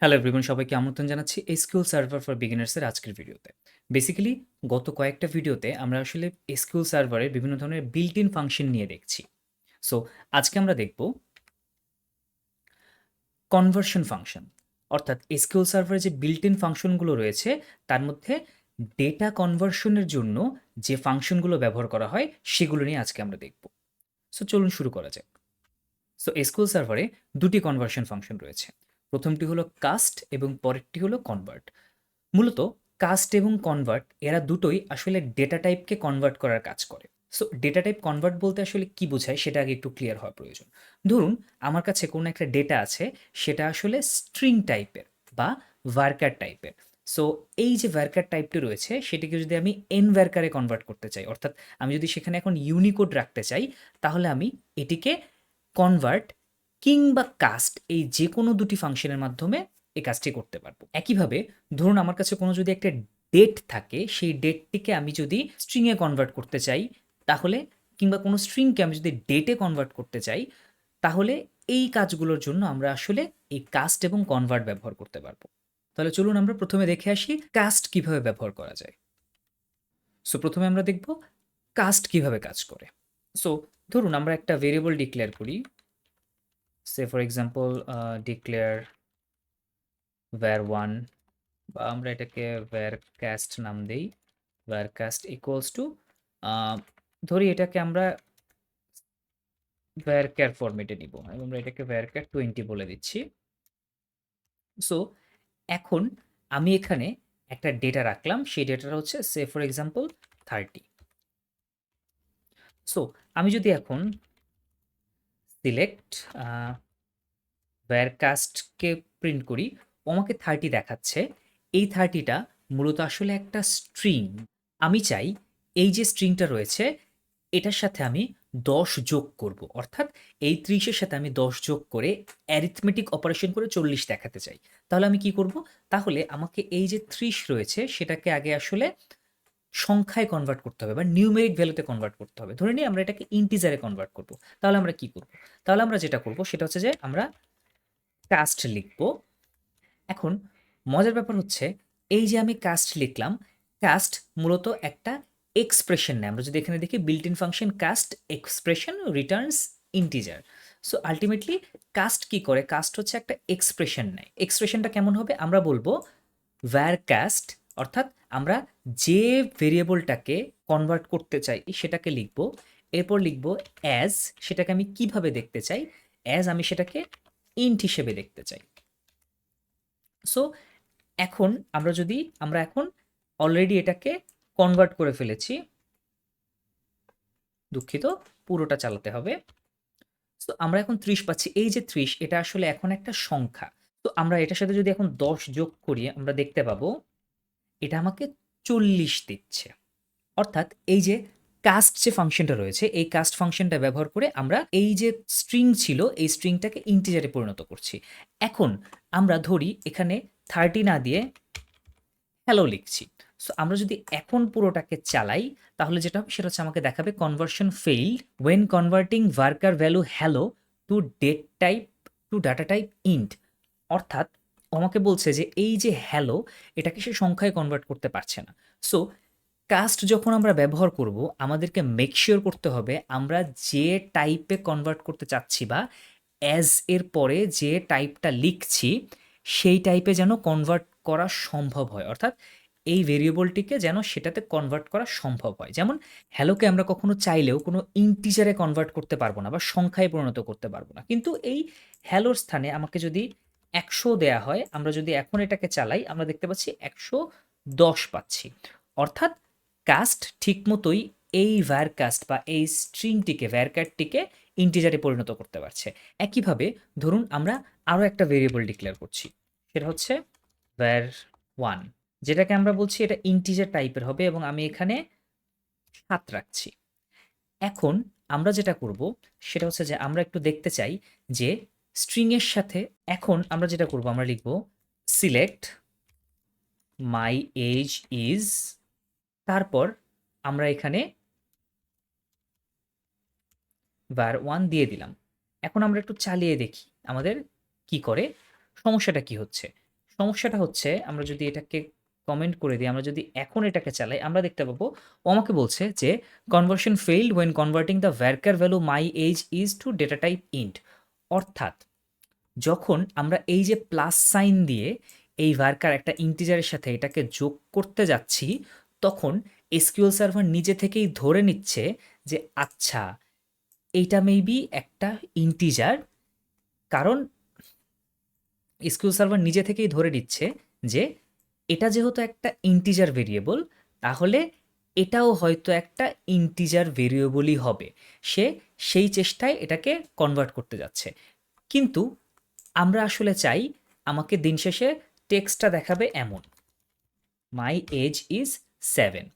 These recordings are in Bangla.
হ্যালো এভরিওয়ান, সবাইকে আমন্ত্রণ জানাচ্ছি এসকিউএল সার্ভার ফর বিগিনার্সের আজকের ভিডিওতে। বেসিক্যালি গত কয়েকটা ভিডিওতে আমরা আসলে এসকিউএল সার্ভারের বিভিন্ন ধরনের বিল্ট ইন ফাংশন নিয়ে দেখছি। সো আজকে আমরা দেখব কনভার্সন ফাংশন, অর্থাৎ এসকিউএল সার্ভারে যে বিল্ট ইন ফাংশনগুলো রয়েছে তার মধ্যে ডেটা কনভার্সনের জন্য যে ফাংশনগুলো ব্যবহার করা হয় সেগুলো নিয়ে আজকে আমরা দেখব। সো চলুন শুরু করা যাক। সো এসকিউএল সার্ভারে দুটি কনভার্সন ফাংশন রয়েছে। প্রথমটি হলো কাস্ট এবং পরেরটি হলো কনভার্ট। মূলত কাস্ট এবং কনভার্ট এরা দুটোই আসলে ডেটা টাইপকে কনভার্ট করার কাজ করে। সো ডেটা টাইপ কনভার্ট বলতে আসলে কি বোঝায় সেটা আগে একটু ক্লিয়ার হওয়া প্রয়োজন। ধরুন আমার কাছে কোনো একটা ডেটা আছে, সেটা আসলে স্ট্রিং টাইপের বা ভার্কার টাইপের। সো এই যে ভার্কার টাইপটি রয়েছে সেটিকে যদি আমি এন ভার্কারে কনভার্ট করতে চাই, অর্থাৎ আমি যদি সেখানে এখন ইউনিকোড রাখতে চাই, তাহলে আমি এটিকে কনভার্ট কিংবা কাস্ট এই যে কোনো দুটি ফাংশনের মাধ্যমে এই কাজটি করতে পারবো। একইভাবে ধরুন আমার কাছে কোনো যদি একটা ডেট থাকে, সেই ডেটটিকে আমি যদি স্ট্রিংয়ে কনভার্ট করতে চাই, তাহলে কিংবা কোনো স্ট্রিংকে আমি যদি ডেটে কনভার্ট করতে চাই, তাহলে এই কাজগুলোর জন্য আমরা আসলে এই কাস্ট এবং কনভার্ট ব্যবহার করতে পারবো। তাহলে চলুন আমরা প্রথমে দেখে আসি কাস্ট কিভাবে ব্যবহার করা যায়। সো প্রথমে আমরা দেখব কাস্ট কিভাবে কাজ করে। সো ধরুন আমরা একটা ভেরিয়েবল ডিক্লেয়ার করি, সে ফর এক্সাম্পল ডিক্লেয়ার var1, বা আমরা এটাকে varcast নাম দেই। varcast ইকুয়ালস টু ধরি এটাকে আমরা varchar ফরম্যাটে নিব এবং আমরা এটাকে varchar 20 বলে দিচ্ছি। সো এখন আমি এখানে একটা ডেটা রাখলাম, সেই ডেটাটা হচ্ছে সে ফর এক্সাম্পল 30। সো আমি যদি এখন সিলেক্ট varcastকে প্রিন্ট করি, ও আমাকে 30 দেখাচ্ছে। এই 30টা মূলত আসলে একটা স্ট্রিং। আমি চাই এই যে স্ট্রিংটা রয়েছে এটার সাথে আমি 10 যোগ করব, অর্থাৎ এই 30 এর সাথে আমি 10 যোগ করে অ্যারিথমেটিক অপারেশন করে 40 দেখাতে চাই। তাহলে আমি কি করব? তাহলে আমাকে এই যে 30 রয়েছে সেটাকে আগে আসলে সংখ্যায় কনভার্ট করতে হবে বা নিউমেরিক ভ্যালুতে কনভার্ট করতে হবে। ধরে নিই আমরা এটাকে ইন্টিজারে কনভার্ট করব। তাহলে আমরা কি করব? তাহলে আমরা যেটা করব সেটা হচ্ছে যে আমরা কাস্ট লিখব। এখন মজার ব্যাপার হচ্ছে, এই যে আমি কাস্ট লিখলাম, কাস্ট মূলত একটা এক্সপ্রেশন নেয়। আমরা যদি এখানে দেখি built in function cast expression returns integer. So ultimately cast কি করে? কাস্ট হচ্ছে একটা এক্সপ্রেশন নেয়। এক্সপ্রেশনটা কেমন হবে? আমরা বলবো varcast, অর্থাৎ আমরা যে ভেরিয়েবলটাকে কনভার্ট করতে চাই সেটাকে লিখব। এরপর লিখব অ্যাজ, সেটাকে আমি কিভাবে দেখতে চাই? অ্যাজ আমি সেটাকে ইন্ট হিসেবে দেখতে চাই। সো এখন আমরা এখন অলরেডি এটাকে কনভার্ট করে ফেলেছি। দুঃখিত, পুরোটা চালাতে হবে। সো আমরা এখন 30 পাচ্ছি। এই যে 30, এটা আসলে এখন একটা সংখ্যা। তো আমরা এটার সাথে যদি এখন 10 যোগ করি, আমরা দেখতে পাবো এটা আমাকে 40 দিচ্ছে। অর্থাৎ এই যে কাস্ট যে ফাংশনটা রয়েছে, এই কাস্ট ফাংশনটা ব্যবহার করে আমরা এই যে স্ট্রিং ছিল এই স্ট্রিংটাকে ইন্টিজারে পরিণত করছি। এখন আমরা ধরি এখানে 30 না দিয়ে হ্যালো লিখছি। সো আমরা যদি এখন পুরোটাকে চালাই, তাহলে যেটা হবে সেটা হচ্ছে আমাকে দেখাবে conversion failed when converting varchar value hello to date type to data type int. অর্থাৎ আমাকে বলছে যে এই যে হ্যালো, এটাকে সে সংখ্যায় কনভার্ট করতে পারছে না। সো কাস্ট যখন আমরা ব্যবহার করব, আমাদেরকে মেক শিওর করতে হবে আমরা যে টাইপে কনভার্ট করতে চাচ্ছি বা অ্যাজ এর পরে যে টাইপটা লিখছি সেই টাইপে যেন কনভার্ট করা সম্ভব হয়। অর্থাৎ এই ভেরিয়েবলটিকে যেন সেটাতে কনভার্ট করা সম্ভব হয়। যেমন হ্যালোকে আমরা কখনো চাইলেও কোনো ইন্টিজারে কনভার্ট করতে পারবো না বা সংখ্যায় পরিণত করতে পারবো না। কিন্তু এই হ্যালোর স্থানে আমাকে যদি 100 দেয়া হয়, আমরা যদি এখন এটাকে চালাই, আমরা দেখতে পাচ্ছি 110 পাচ্ছি। অর্থাৎ কাস্ট ঠিকমতোই এই varcast বা এই স্ট্রিংটিকে varchar-টিকে ইন্টিজারে পরিণত করতে পারছে। একইভাবে ধরুন আমরা আরো একটা ভেরিয়েবল ডিক্লেয়ার করছি, সেটা হচ্ছে var1, যেটাকে আমরা বলছি এটা ইন্টিজার টাইপের হবে এবং আমি এখানে 7 রাখছি। এখন আমরা যেটা করব সেটা হচ্ছে যে আমরা একটু দেখতে চাই যে স্ট্রিং এর সাথে, এখন আমরা যেটা করব আমরা লিখব সিলেক্ট মাই এজ ইজ, তারপর আমরা এখানে var1 দিয়ে দিলাম। এখন আমরা একটু চালিয়ে দেখি আমাদের কি করে, সমস্যাটা কি হচ্ছে। সমস্যাটা হচ্ছে আমরা যদি এটাকে কমেন্ট করে দিই, আমরা যদি এখন এটাকে চালাই, আমরা দেখতে পাবো ও আমাকে বলছে যে conversion failed when converting the varchar value my age is to data type int। অর্থাৎ যখন আমরা এই যে প্লাস সাইন দিয়ে এই ভার্কার একটা ইন্টিজারের সাথে এটাকে যোগ করতে যাচ্ছি, তখন এসকিউএল সার্ভার নিজে থেকেই ধরে নিচ্ছে যে আচ্ছা এইটা মেবি একটা ইন্টিজার, কারণ এসকিউএল সার্ভার নিজে থেকেই ধরে নিচ্ছে যে এটা যেহেতু একটা ইন্টিজার ভেরিয়েবল, তাহলে এটাও হয়তো একটা ইন্টিজার ভেরিয়েবলই হবে। সে সেই চেষ্টায় এটাকে কনভার্ট করতে যাচ্ছে। কিন্তু আমরা আসলে চাই আমাকে দিন শেষে টেক্সটটা দেখাবে এমন, মাই এজ ইজ 7।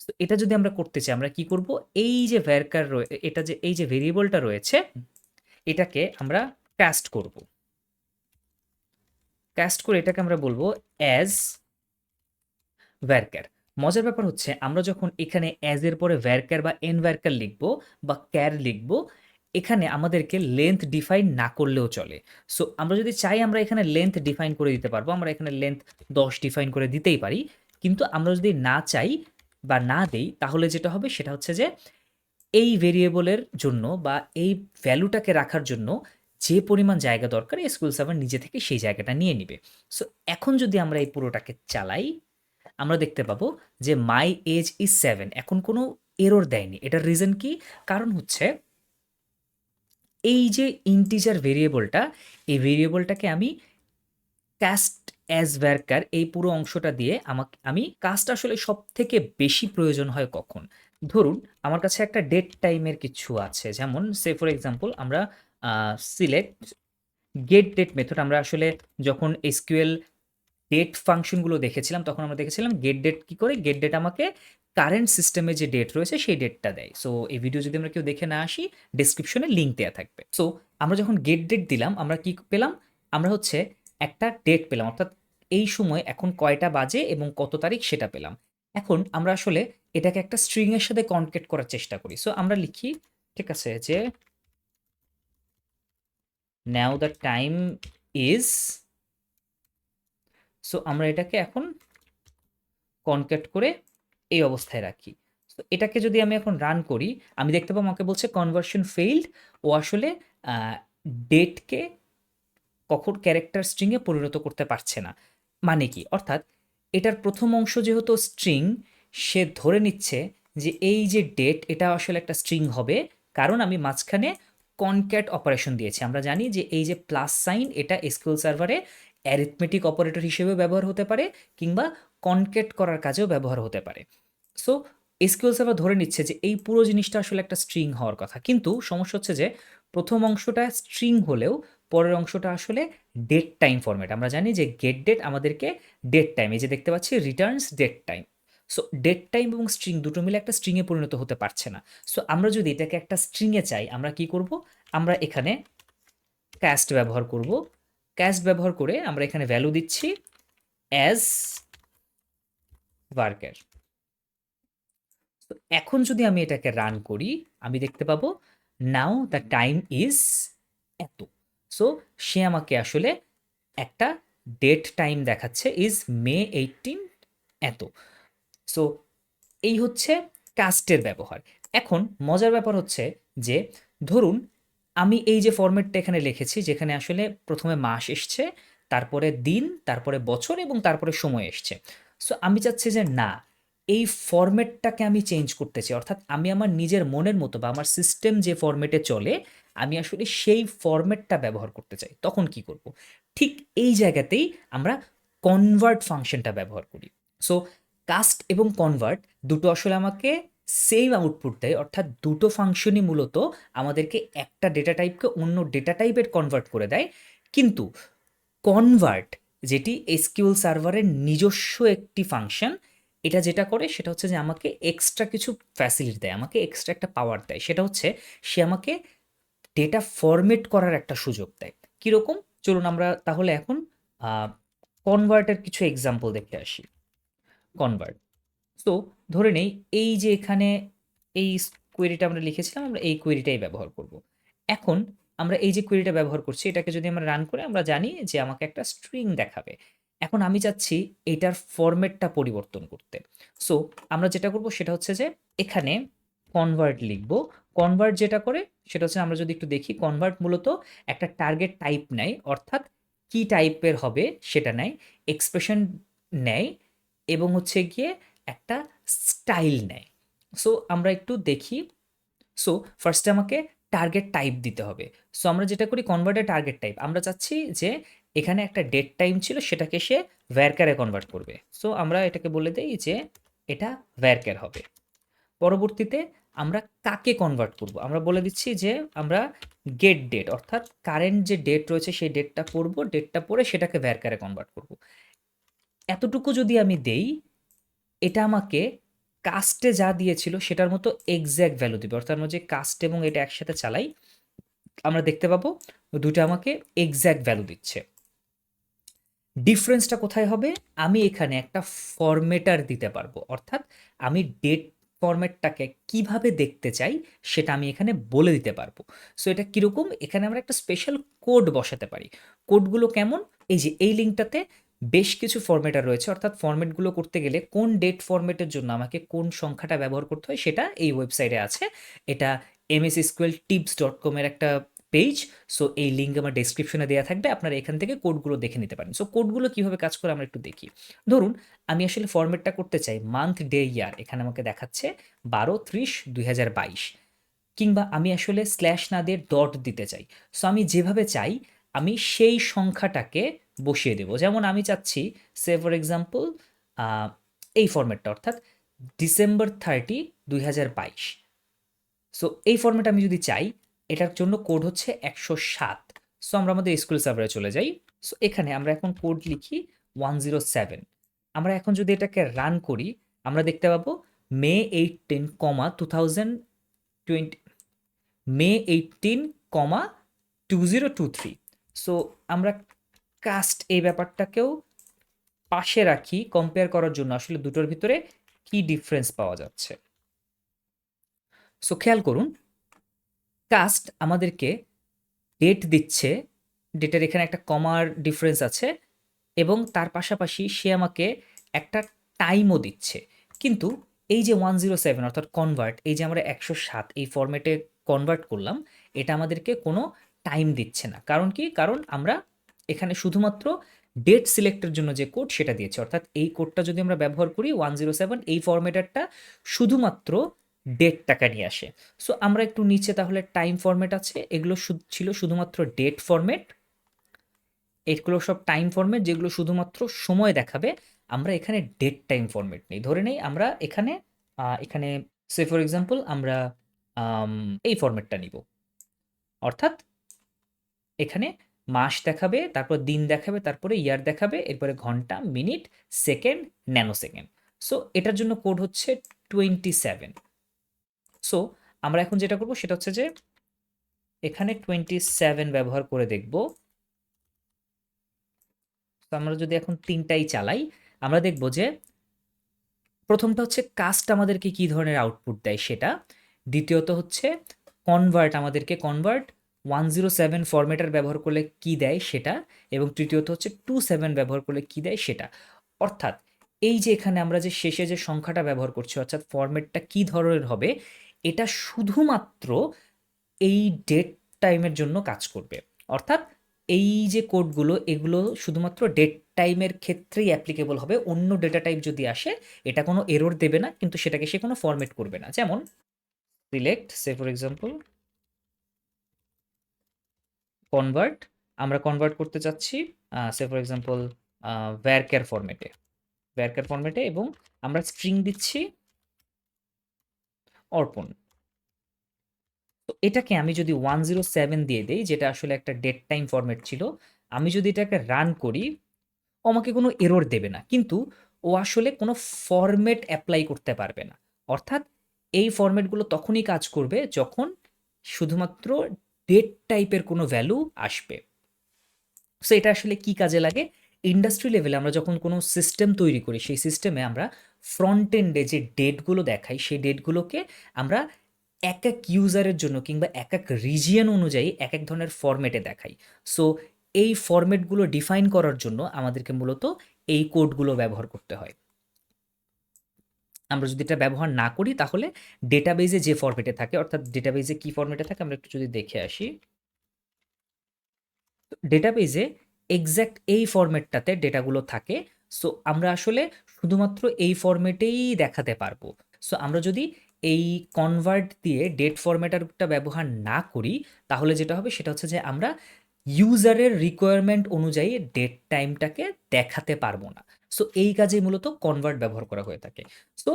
তো এটা যদি আমরা করতে চাই আমরা কি করব, এই যে ভ্যারকার এটা যে এই যে ভেরিয়েবলটা রয়েছে এটাকে আমরা কাস্ট করব। কাস্ট করে এটাকে আমরা বলবো অ্যাজ ভ্যারকার। মজার ব্যাপার হচ্ছে আমরা যখন এখানে অ্যাজ এর পরে ভ্যারকার বা এন ভ্যারকার লিখবো বা ক্যার লিখবো, এখানে আমাদেরকে লেন্থ ডিফাইন না করলেও চলে। সো আমরা যদি চাই আমরা এখানে লেন্থ ডিফাইন করে দিতে পারবো, আমরা এখানে লেন্থ 10 ডিফাইন করে দিতেই পারি। কিন্তু আমরা যদি না চাই বা না দেই, তাহলে যেটা হবে সেটা হচ্ছে যে এই ভেরিয়েবলের জন্য বা এই ভ্যালুটাকে রাখার জন্য যে পরিমাণ জায়গা দরকার এসকিউএল সার্ভার নিজে থেকে সেই জায়গাটা নিয়ে নিবে। সো এখন যদি আমরা এই পুরোটাকে চালাই, আমরা দেখতে পাবো যে মাই এজ ইজ 7, এখন কোনো এরর দেয়নি। এটার রিজন কি? কারণ হচ্ছে এই যে ইন্টিজার ভেরিয়েবলটা, এই ভেরিয়েবলটাকে আমি কাস্ট অ্যাজ ভ্যারকার এই পুরো অংশটা দিয়ে আমি কাস্ট আসলে সব থেকে বেশি প্রয়োজন হয় কখন? ধরুন আমার কাছে একটা ডেট টাইমের কিছু আছে, যেমন সে ফর এক্সাম্পল আমরা সিলেক্ট গেট ডেট মেথড আমরা আসলে যখন এসকিউএল ডেট ফাংশনগুলো দেখেছিলাম তখন আমরা দেখেছিলাম গেট ডেট কি করে, গেট ডেট আমাকে কারেন্ট সিস্টেমে যে ডেট রয়েছে সেই ডেটটা দেয়। সো এই ভিডিও যদি আমরা কেউ দেখে না আসি, ডেসক্রিপশনে লিঙ্ক দেওয়া থাকবে। সো আমরা যখন গেট ডেট দিলাম আমরা কি পেলাম, আমরা হচ্ছে একটা ডেট পেলাম, অর্থাৎ এই সময় এখন কয়টা বাজে এবং কত তারিখ সেটা পেলাম। এখন আমরা আসলে এটাকে একটা স্ট্রিং এর সাথে কনকেট করার চেষ্টা করি। সো আমরা লিখি ঠিক আছে যে নাও দ্য টাইম ইজ, সো আমরা এটাকে এখন কনক্যাট করে এই অবস্থায় রাখি। তো এটাকে যদি আমি এখন রান করি, আমি দেখতে পাবো আমাকে বলছে কনভার্সন ফেইল্ড। ও আসলে ডেটকে কখন ক্যারেক্টার স্ট্রিংয়ে পরিণত করতে পারছে না। মানে কি? অর্থাৎ এটার প্রথম অংশ যেহেতু স্ট্রিং, সে ধরে নিচ্ছে যে এই যে ডেট এটা আসলে একটা স্ট্রিং হবে, কারণ আমি মাঝখানে কনক্যাট অপারেশন দিয়েছি। আমরা জানি যে এই যে প্লাস সাইন এটা এসকিউএল সার্ভারে অ্যারিথমেটিক অপারেটর হিসেবেও ব্যবহার হতে পারে কিংবা কনক্যাট করার কাজেও ব্যবহার হতে পারে। সো এসকিউএল সার্ভার ধরে নিচ্ছে যে এই পুরো জিনিসটা আসলে একটা স্ট্রিং হওয়ার কথা। কিন্তু সমস্যা হচ্ছে যে প্রথম অংশটা স্ট্রিং হলেও পরের অংশটা আসলে ডেট টাইম ফরম্যাট। আমরা জানি যে গেট ডেট আমাদেরকে ডেট টাইম, এই যে দেখতে পাচ্ছি returns date time. So date time এবং স্ট্রিং দুটো মিলে একটা স্ট্রিংয়ে পরিণত হতে পারছে না। সো আমরা যদি এটাকে একটা স্ট্রিংয়ে চাই আমরা কি করব, আমরা এখানে ক্যাস্ট ব্যবহার করব। ক্যাস্ট ব্যবহার করে আমরা এখানে ভ্যালু দিচ্ছি অ্যাজ ওয়ার্কার। তো এখন যদি আমি এটাকে রান করি, আমি দেখতে পাবো নাও দ্য টাইম ইজ এত। সো সে আমাকে আসলে একটা ডেট টাইম দেখাচ্ছে ইজ মে 18 এত। সো এই হচ্ছে কাস্টের ব্যবহার। এখন মজার ব্যাপার হচ্ছে যে ধরুন আমি এই যে ফরম্যাটটা এখানে লিখেছি, যেখানে আসলে প্রথমে মাস এসছে, তারপরে দিন, তারপরে বছর এবং তারপরে সময় এসছে। সো আমি চাচ্ছি যে না, এই ফরম্যাটটাকে আমি চেঞ্জ করতে চাই। অর্থাৎ আমি আমার নিজের মনের মতো বা আমার সিস্টেম যে ফরম্যাটে চলে আমি আসলে সেই ফরম্যাটটা ব্যবহার করতে চাই। তখন কি করব? ঠিক এই জায়গাতেই আমরা কনভার্ট ফাংশনটা ব্যবহার করি। সো কাস্ট এবং কনভার্ট দুটো আসলে আমাকে সেম আউটপুট দেয়, অর্থাৎ দুটো ফাংশনই মূলত আমাদেরকে একটা ডেটা টাইপকে অন্য ডেটা টাইপের কনভার্ট করে দেয়। কিন্তু কনভার্ট যেটি এসকিউএল সার্ভারের নিজস্ব একটি ফাংশন, এটা যেটা করে সেটা হচ্ছে যে আমাকে এক্সট্রা কিছু ফ্যাসিলিটি দেয়, আমাকে এক্সট্রা একটা পাওয়ার দেয়। সেটা হচ্ছে সে আমাকে ডেটা ফরম্যাট করার একটা সুযোগ দেয়। কীরকম? চলুন আমরা তাহলে এখন কনভার্টের কিছু এক্সাম্পল দেখে আসি। কনভার্ট, সো ধরে নেই এই যে এখানে এই কোয়েরিটা আমরা লিখেছিলাম, আমরা এই কোয়েরিটাই ব্যবহার করব। এখন আমরা এই যে কোয়েরিটা ব্যবহার করছি এটাকে যদি আমরা রান করে আমরা জানি যে আমাকে একটা স্ট্রিং দেখাবে। এখন আমি চাচ্ছি এটার ফরম্যাটটা পরিবর্তন করতে। সো আমরা যেটা করব সেটা হচ্ছে যে এখানে কনভার্ট লিখব। কনভার্ট যেটা করে সেটা হচ্ছে আমরা যদি একটু দেখি, কনভার্ট মূলত একটা টার্গেট টাইপ নেয়, অর্থাৎ কি টাইপের হবে সেটা নেয়, এক্সপ্রেশন নেয় এবং হচ্ছে গিয়ে একটা স্টাইল নেয়। সো আমরা একটু দেখি। সো ফার্স্টে আমাকে টার্গেট টাইপ দিতে হবে। সো আমরা যেটা করি কনভার্টের টার্গেট টাইপ, আমরা চাচ্ছি যে এখানে একটা ডেট টাইম ছিল সেটাকে সে ভ্যারক্যারে কনভার্ট করবে। সো আমরা এটাকে বলে দেই যে এটা ভ্যারক্যার হবে। পরবর্তীতে আমরা কাকে কনভার্ট করব, আমরা বলে দিচ্ছি যে আমরা গেট ডেট, অর্থাৎ কারেন্ট যে ডেট রয়েছে সেই ডেটটা পড়ব, ডেটটা পড়ে সেটাকে ভ্যারক্যারে কনভার্ট করব। এতটুকু যদি আমি দেই, এটা আমাকে কাস্টে যা দিয়েছিল সেটার মতো এক্স্যাক্ট ভ্যালু দিবে। অর্থাৎ আমরা যে কাস্ট এবং এটা একসাথে চালাই, আমরা দেখতে পাবো দুটো আমাকে এক্স্যাক্ট ভ্যালু দিচ্ছে। ডিফারেন্সটা কোথায় হবে? আমি এখানে একটা ফরম্যাটার দিতে পারবো, অর্থাৎ আমি ডেট ফরম্যাটটাকে কিভাবে দেখতে চাই সেটা আমি এখানে বলে দিতে পারবো। সো এটা কিরকম, এখানে আমরা একটা স্পেশাল কোড বসাতে পারি। কোডগুলো কেমন? এই যে এই লিঙ্কটাতে বেশ কিছু ফরম্যাটার রয়েছে, অর্থাৎ ফরম্যাটগুলো করতে গেলে কোন ডেট ফরম্যাটের জন্য আমাকে কোন সংখ্যাটা ব্যবহার করতে হয় সেটা এই ওয়েবসাইটে আছে। এটা mssqltips.com এর একটা পেজ। সো এই লিঙ্ক আমার ডেসক্রিপশনে দেওয়া থাকবে, আপনারা এখান থেকে কোডগুলো দেখে নিতে পারেন। সো কোডগুলো কিভাবে কাজ করে আমরা একটু দেখি। ধরুন আমি আসলে ফরম্যাটটা করতে চাই মান্থ ডে ইয়ার, এখানে আমাকে দেখাচ্ছে 12/30/2022, কিংবা আমি আসলে স্ল্যাশ না দিয়ে ডট দিতে চাই। সো আমি যেভাবে চাই আমি সেই সংখ্যাটাকে বসিয়ে দেব। যেমন আমি চাচ্ছি সে ফর এক্সাম্পল এই ফরম্যাটটা, অর্থাৎ December 30, 2022। সো এই ফরম্যাট আমি যদি চাই, এটার জন্য কোড হচ্ছে 107। সো আমরা আমাদের এসকিউএল সার্ভারে চলে যাই। সো এখানে আমরা এখন কোড লিখি 107। আমরা এখন যদি এটাকে রান করি, আমরা দেখতে পাবো May 18, 2020 May 18, 2023। সো আমরা কাস্ট এই ব্যাপারটাকেও পাশে রাখি কম্পেয়ার করার জন্য আসলে দুটোর ভিতরে কি ডিফারেন্স পাওয়া যাচ্ছে। সো খেয়াল করুন, কাস্ট আমাদেরকে ডেট দিচ্ছে, ডেটের এখানে একটা কমার ডিফারেন্স আছে এবং তার পাশাপাশি সে আমাকে একটা টাইমও দিচ্ছে। কিন্তু এই যে 107 অর্থাৎ কনভার্ট, এই যে আমরা 107 এই ফরম্যাটে কনভার্ট করলাম, এটা আমাদেরকে কোনো টাইম দিচ্ছে না। কারণ কি? কারণ আমরা এখানে শুধুমাত্র ডেট সিলেক্টের জন্য যে কোড সেটা দিয়েছে, অর্থাৎ এই কোডটা যদি আমরা ব্যবহার করি 107 এই ফরম্যাটারটা শুধুমাত্র ডেটটাকে নিয়ে আসে। সো আমরা একটু নিচে তাহলে টাইম ফরম্যাট আছে, এগুলো ছিল শুধুমাত্র ডেট ফরম্যাট, এগুলো সব টাইম ফরম্যাট যেগুলো শুধুমাত্র সময় দেখাবে। আমরা এখানে ডেট টাইম ফরম্যাট নেই, ধরে নেই আমরা এখানে এখানে সে ফর এক্সাম্পল আমরা এই ফরম্যাটটা নিব, অর্থাৎ এখানে মাস দেখাবে, তারপর দিন দেখাবে, তারপরে ইয়ার দেখাবে, এরপরে ঘন্টা, minute, second, nano second. So এটার জন্য কোড হচ্ছে 27। সো আমরা এখন যেটা করব সেটা হচ্ছে যে এখানে 27 ব্যবহার করে দেখব। তো আমরা যদি এখন তিনটাই চালাই, আমরা দেখব যে প্রথমটা হচ্ছে কাস্ট আমাদেরকে কি ধরনের আউটপুট দেয় সেটা, দ্বিতীয়ত হচ্ছে কনভার্ট আমাদেরকে কনভার্ট 107 ফরম্যাটার ব্যবহার করলে কি দেয় সেটা, এবং তৃতীয়ত হচ্ছে 27 ব্যবহার করলে কি দেয় সেটা। অর্থাৎ এই যে এখানে আমরা যে শেষে যে সংখ্যাটা ব্যবহার করছি, অর্থাৎ ফরম্যাটটা কি ধরনের হবে, এটা শুধুমাত্র এই ডেট টাইমের জন্য কাজ করবে। অর্থাৎ এই যে কোডগুলো এগুলো শুধুমাত্র ডেট টাইমের ক্ষেত্রেই অ্যাপ্লিকেবল হবে, অন্য ডেটা টাইপ যদি আসে এটা কোনো এরর দেবে না, কিন্তু সেটাকে সে কোনো ফরম্যাট করবে না। যেমন select say for example convert, আমরা কনভার্ট করতে চাচ্ছি সে ফর এক্সাম্পল ভ্যারক্যার ফরম্যাটে, ভ্যারক্যার ফরম্যাটে, এবং আমরা স্ট্রিং দিচ্ছি অর্পণ। তো এটাকে আমি যদি 107 দিয়ে দেই, যেটা আসলে একটা ডেট টাইম ফরম্যাট ছিল, আমি যদি এটাকে রান করি, ও আমাকে কোনো এরর দেবে না, কিন্তু ও আসলে কোনো ফরম্যাট অ্যাপ্লাই করতে পারবে না। অর্থাৎ এই ফরম্যাটগুলো তখনই কাজ করবে যখন শুধুমাত্র ডেট টাইপের কোনো ভ্যালু আসবে। সো এটা আসলে কি কাজে লাগে? ইন্ডাস্ট্রি লেভেলে আমরা যখন কোনো সিস্টেম তৈরি করি, সেই সিস্টেমে আমরা ফ্রন্ট এন্ডে যে ডেটগুলো দেখাই, সেই ডেটগুলোকে আমরা এক এক ইউজারের জন্য কিংবা এক এক রিজিয়ন অনুযায়ী এক এক ধরনের ফরম্যাটে দেখাই। সো এই ফরম্যাটগুলো ডিফাইন করার জন্য আমাদেরকে মূলত এই কোডগুলো ব্যবহার করতে হয়। আমরা যদি এটা ব্যবহার না করি তাহলে ডেটাবেজে যে ফরম্যাটে থাকে, অর্থাৎ ডেটাবেজে কি ফরম্যাটে থাকে আমরা একটু যদি দেখে আসি। ডেটাবেজে এক্সাক্ট এই ফরম্যাটটাতে ডেটাগুলো থাকে। সো আমরা আসলে শুধুমাত্র এই ফরম্যাটেই দেখাতে পারবো। সো আমরা যদি এই কনভার্ট দিয়ে ডেট ফরম্যাটারটা ব্যবহার না করি তাহলে যেটা হবে সেটা হচ্ছে যে আমরা ইউজারের রিকোয়ারমেন্ট অনুযায়ী ডেট টাইমটাকে দেখাতে পারবো না। সো এই কাজে মূলত কনভার্ট ব্যবহার করা হয়ে থাকে। সো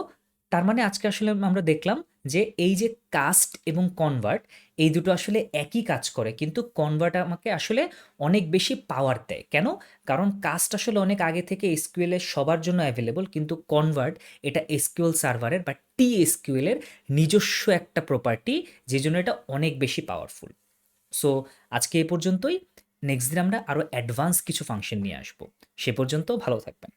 তার মানে আজকে আসলে আমরা দেখলাম যে এই যে কাস্ট এবং কনভার্ট এই দুটো আসলে একই কাজ করে, কিন্তু কনভার্ট আমাকে আসলে অনেক বেশি পাওয়ার দেয়। কেন? কারণ কাস্ট আসলে অনেক আগে থেকে এসকিউএল এর সবার জন্য অ্যাভেলেবল, কিন্তু কনভার্ট এটা এসকিউএল সার্ভারের বা টিএসকিউএল এর নিজস্ব একটা প্রপার্টি, যে জন্য এটা অনেক বেশি পাওয়ারফুল। সো আজকে এ পর্যন্তই। নেক্সট দিন আমরা আরো অ্যাডভান্স কিছু ফাংশন নিয়ে আসবো। সে পর্যন্ত ভালো থাকবেন।